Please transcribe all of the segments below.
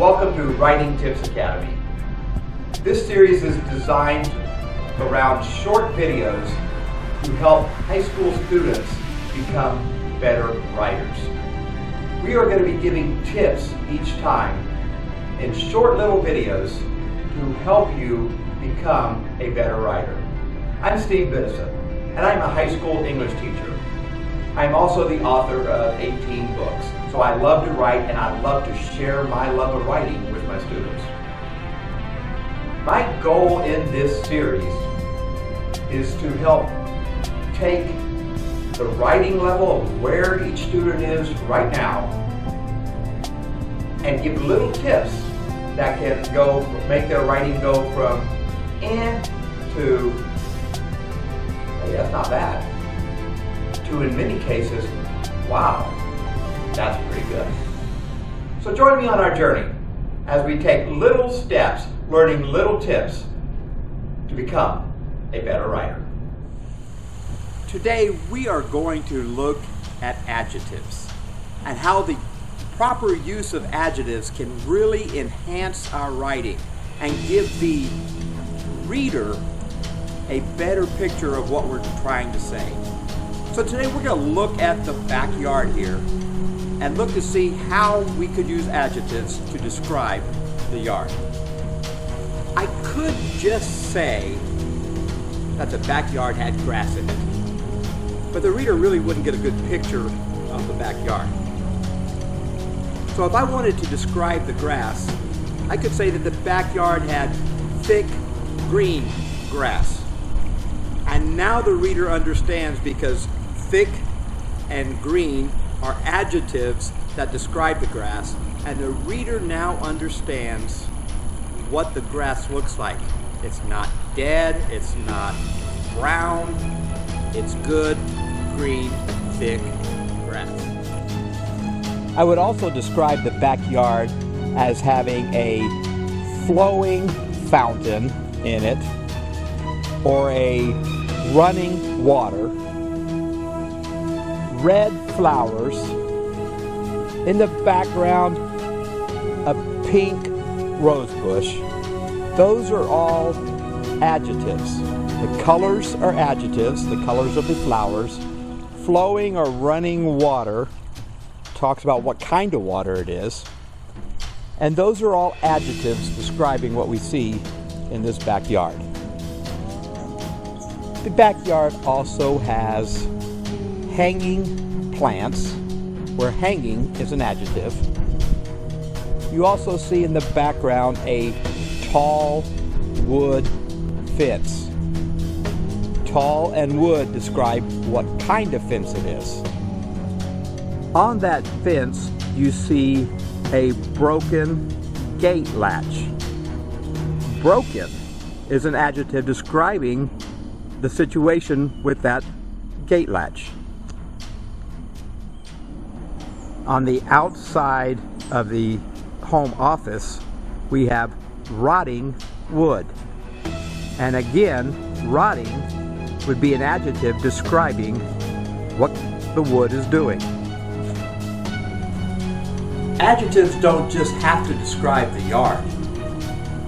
Welcome to Writing Tips Academy. This series is designed around short videos to help high school students become better writers. We are going to be giving tips each time in short little videos to help you become a better writer. I'm Steve Biddison, and I'm a high school English teacher. I'm also the author of 18 books. So I love to write, and I love to share my love of writing with my students. My goal in this series is to help take the writing level of where each student is right now and give little tips that can make their writing go from to, hey, that's not bad, to in many cases, wow. That's pretty good. So join me on our journey as we take little steps, learning little tips to become a better writer. Today we are going to look at adjectives and how the proper use of adjectives can really enhance our writing and give the reader a better picture of what we're trying to say. So today we're going to look at the backyard here and look to see how we could use adjectives to describe the yard. I could just say that the backyard had grass in it, but the reader really wouldn't get a good picture of the backyard. So if I wanted to describe the grass, I could say that the backyard had thick green grass. And now the reader understands, because thick and green are adjectives that describe the grass, and the reader now understands what the grass looks like. It's not dead, it's not brown, it's good, green, thick grass. I would also describe the backyard as having a flowing fountain in it, or a running water, red flowers, in the background a pink rose bush. Those are all adjectives. The colors are adjectives, the colors of the flowers. Flowing or running water talks about what kind of water it is. And those are all adjectives describing what we see in this backyard. The backyard also has hanging plants, where hanging is an adjective. You also see in the background a tall wood fence. Tall and wood describe what kind of fence it is. On that fence you see a broken gate latch. Broken is an adjective describing the situation with that gate latch. On the outside of the home office, we have rotting wood. And again, rotting would be an adjective describing what the wood is doing. Adjectives don't just have to describe the yard.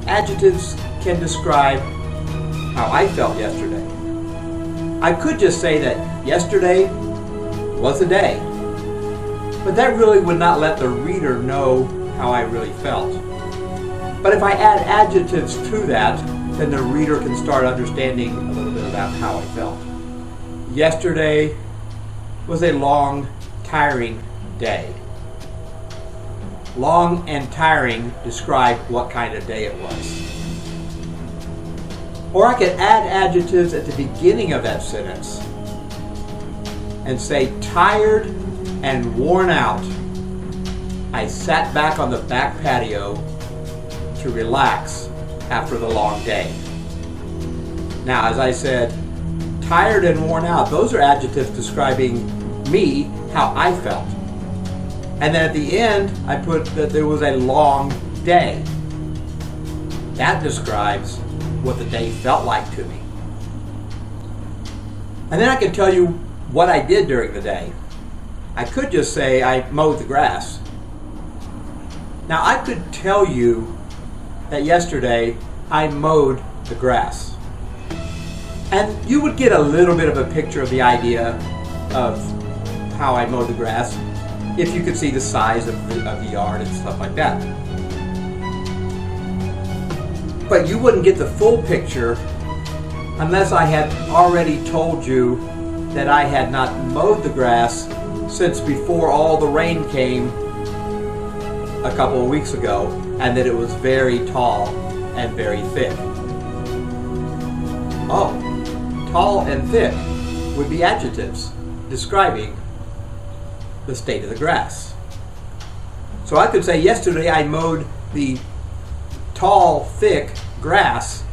Adjectives can describe how I felt yesterday. I could just say that yesterday was a day. But that really would not let the reader know how I really felt. But if I add adjectives to that, then the reader can start understanding a little bit about how I felt. Yesterday was a long, tiring day. Long and tiring describe what kind of day it was. Or I could add adjectives at the beginning of that sentence and say, tired and worn out, I sat back on the back patio to relax after the long day. Now, as I said, tired and worn out, those are adjectives describing me, how I felt. And then at the end, I put that there was a long day. That describes what the day felt like to me. And then I can tell you what I did during the day. I could just say I mowed the grass. Now, I could tell you that yesterday I mowed the grass. And you would get a little bit of a picture of the idea of how I mowed the grass if you could see the size of the yard and stuff like that. But you wouldn't get the full picture unless I had already told you that I had not mowed the grass since before all the rain came a couple of weeks ago, and that it was very tall and very thick. Oh, tall and thick would be adjectives describing the state of the grass. So I could say yesterday I mowed the tall, thick grass,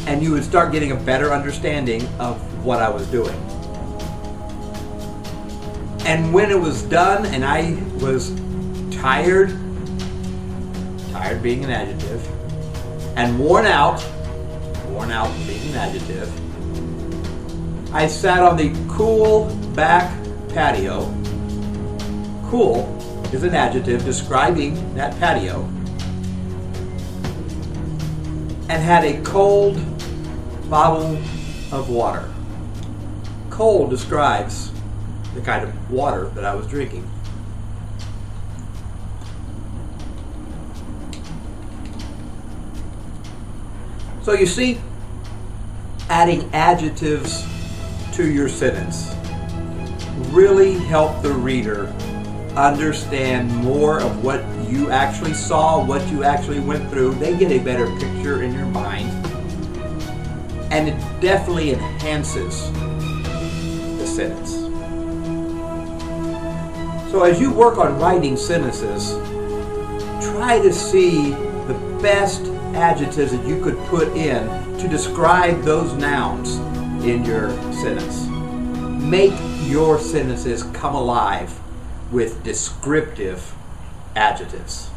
and you would start getting a better understanding of what I was doing. And when it was done and I was tired being an adjective, and worn out being an adjective, I sat on the cool back patio. Cool is an adjective describing that patio, and had a cold bottle of water. Cold describes the kind of water that I was drinking. So you see, adding adjectives to your sentence really help the reader understand more of what you actually saw, what you actually went through. They get a better picture in your mind, and it definitely enhances the sentence. So as you work on writing sentences, try to see the best adjectives that you could put in to describe those nouns in your sentence. Make your sentences come alive with descriptive adjectives.